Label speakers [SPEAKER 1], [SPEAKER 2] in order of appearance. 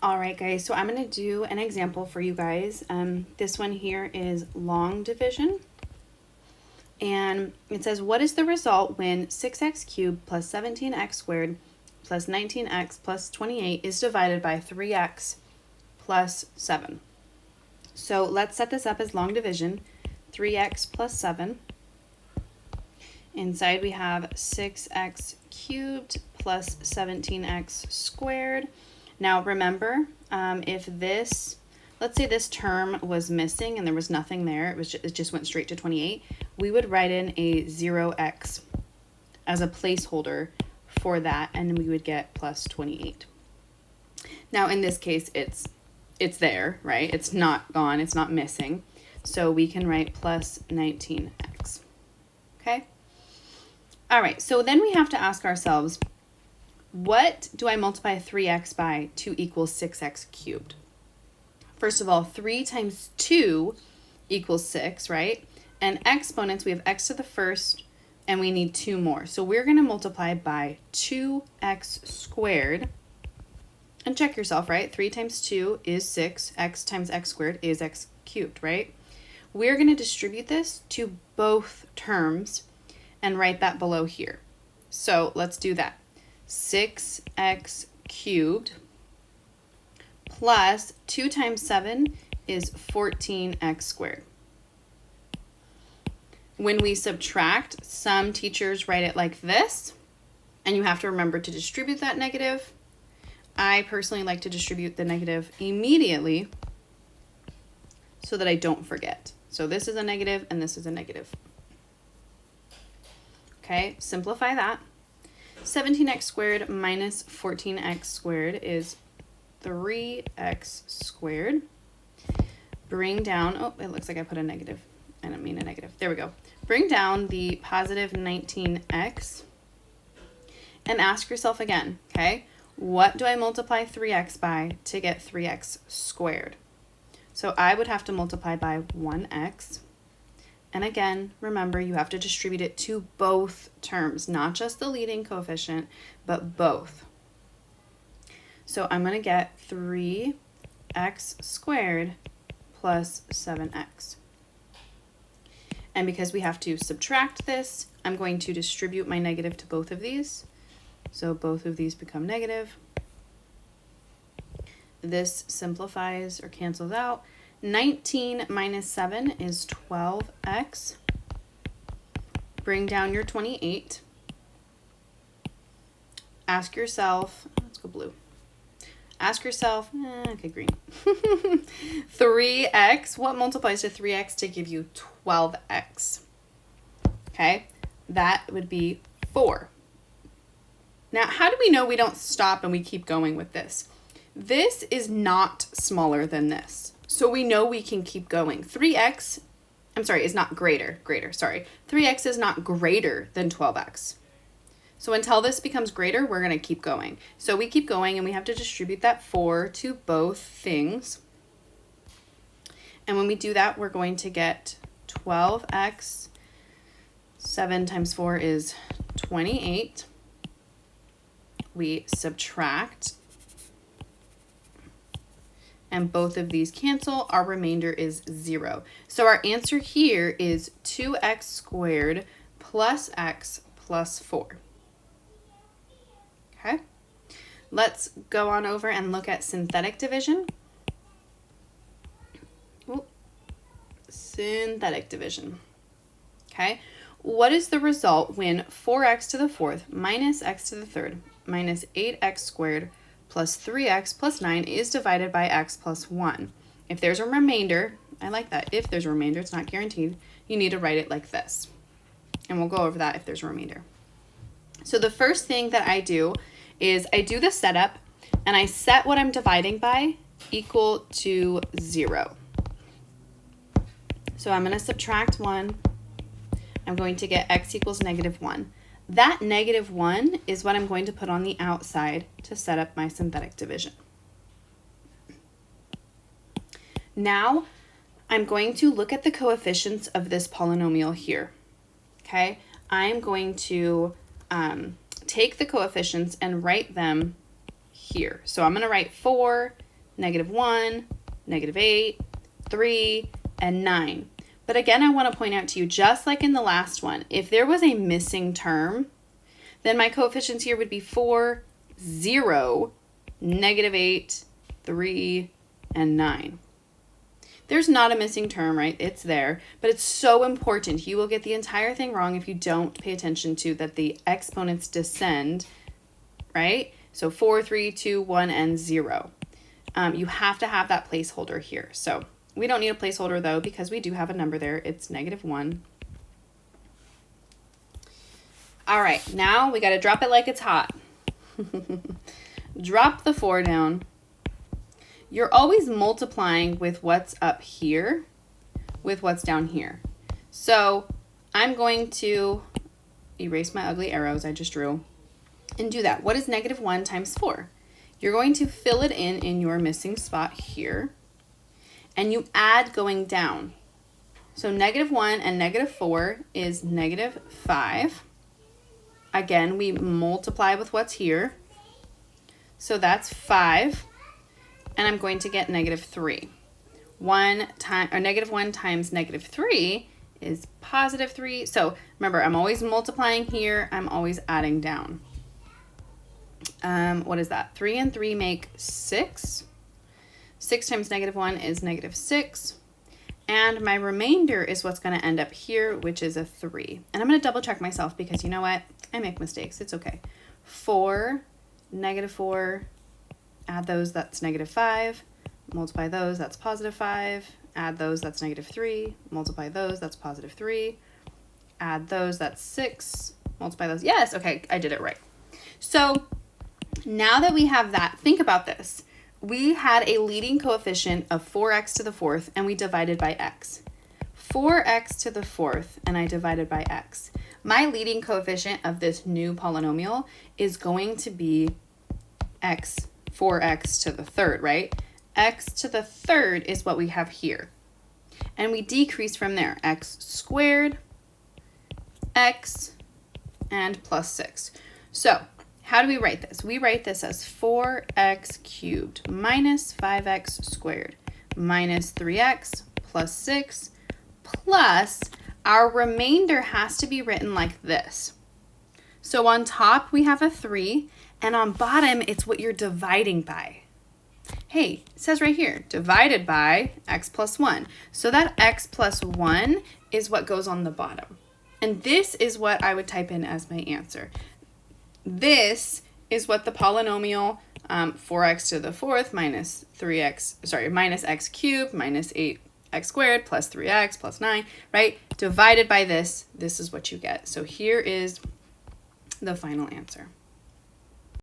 [SPEAKER 1] All right, guys, so I'm going to do an example for you guys. This one here is long division. And it says, what is the result when 6x cubed plus 17x squared plus 19x plus 28 is divided by 3x plus 7? So let's set this up as long division. 3x plus 7. Inside we have 6x cubed plus 17x squared. Now remember, if this, let's say this term was missing and there was nothing there, it just went straight to 28, we would write in a 0x as a placeholder for that, and we would get plus 28. Now in this case, it's there, right? It's not gone, it's not missing. So we can write plus 19x, okay? All right, so then we have to ask ourselves, what do I multiply 3x by to equal 6x cubed? First of all, 3 times 2 equals 6, right? And exponents, we have x to the first, and we need 2 more. So we're going to multiply by 2x squared. And check yourself, right? 3 times 2 is 6. X times x squared is x cubed, right? We're going to distribute this to both terms and write that below here. So let's do that. 6x cubed plus 2 times 7 is 14x squared. When we subtract, some teachers write it like this, and you have to remember to distribute that negative. I personally like to distribute the negative immediately so that I don't forget. So this is a negative and this is a negative. Okay, simplify that. 17x squared minus 14x squared is 3x squared. Bring down, oh, it looks like I put a negative. I don't mean a negative. There we go. Bring down the positive 19x and ask yourself again, okay? What do I multiply 3x by to get 3x squared? So I would have to multiply by 1x. And again, remember, you have to distribute it to both terms, not just the leading coefficient, but both. So I'm going to get 3x squared plus 7x. And because we have to subtract this, I'm going to distribute my negative to both of these. So both of these become negative. This simplifies or cancels out. 19 minus 7 is 12x. Bring down your 28. Ask yourself, let's go blue. Ask yourself, okay, green. 3x, what multiplies to 3x to give you 12x? Okay, that would be 4. Now, how do we know we don't stop and we keep going with this? This is not smaller than this. So we know we can keep going. 3x, is not greater. 3x is not greater than 12x. So until this becomes greater, we're going to keep going. So we keep going and we have to distribute that 4 to both things. And when we do that, we're going to get 12x. 7 times 4 is 28. We subtract. And both of these cancel. Our remainder is 0. So our answer here is 2x squared plus x plus 4. Okay, let's go on over and look at synthetic division. Ooh. Synthetic division. Okay, what is the result when 4x to the fourth minus x to the third minus 8x squared plus 3x plus 9 is divided by x plus 1? If there's a remainder, I like that. If there's a remainder, it's not guaranteed. You need to write it like this. And we'll go over that if there's a remainder. So the first thing that I do is I do the setup and I set what I'm dividing by equal to 0. So I'm going to subtract 1. I'm going to get x equals negative 1. That negative 1 is what I'm going to put on the outside to set up my synthetic division. Now I'm going to look at the coefficients of this polynomial here. Okay, I'm going to take the coefficients and write them here. So I'm going to write 4 -1, -8, 3, and 9. But again, I want to point out to you, just like in the last one, if there was a missing term, then my coefficients here would be 4, 0, -8, 3, and 9. There's not a missing term, right? It's there, but it's so important. You will get the entire thing wrong if you don't pay attention to that the exponents descend, right? So 4, 3, 2, 1, and 0. You have to have that placeholder here. So we don't need a placeholder though, because we do have a number there. It's -1. All right, now we got to drop it like it's hot. Drop the 4 down. You're always multiplying with what's up here with what's down here. So I'm going to erase my ugly arrows I just drew and do that. What is -1 times 4? You're going to fill it in your missing spot here, and you add going down. So -1 and -4 is -5. Again, we multiply with what's here. So that's 5. And I'm going to get -3. -1 times -3 is +3. So remember, I'm always multiplying here. I'm always adding down. What is that? 3 and 3 make 6. 6 times -1 is -6. And my remainder is what's going to end up here, which is a 3. And I'm going to double check myself because you know what? I make mistakes. It's okay. 4, -4, add those, that's -5. Multiply those, that's +5. Add those, that's -3. Multiply those, that's +3. Add those, that's 6. Multiply those. Yes, okay, I did it right. So now that we have that, think about this. We had a leading coefficient of 4x to the 4th, and we divided by x. 4x to the 4th, and I divided by x. My leading coefficient of this new polynomial is going to be 4x to the 3rd, right? X to the 3rd is what we have here. And we decrease from there. X squared, x, and +6. So how do we write this? We write this as 4x cubed minus 5x squared minus 3x plus 6 plus our remainder has to be written like this. So on top we have a 3, and on bottom it's what you're dividing by. Hey, it says right here, divided by x plus 1. So that x plus 1 is what goes on the bottom. And this is what I would type in as my answer. This is what the polynomial 4x to the 4th minus x cubed minus 8x squared plus 3x plus 9, right? Divided by this is what you get. So here is the final answer.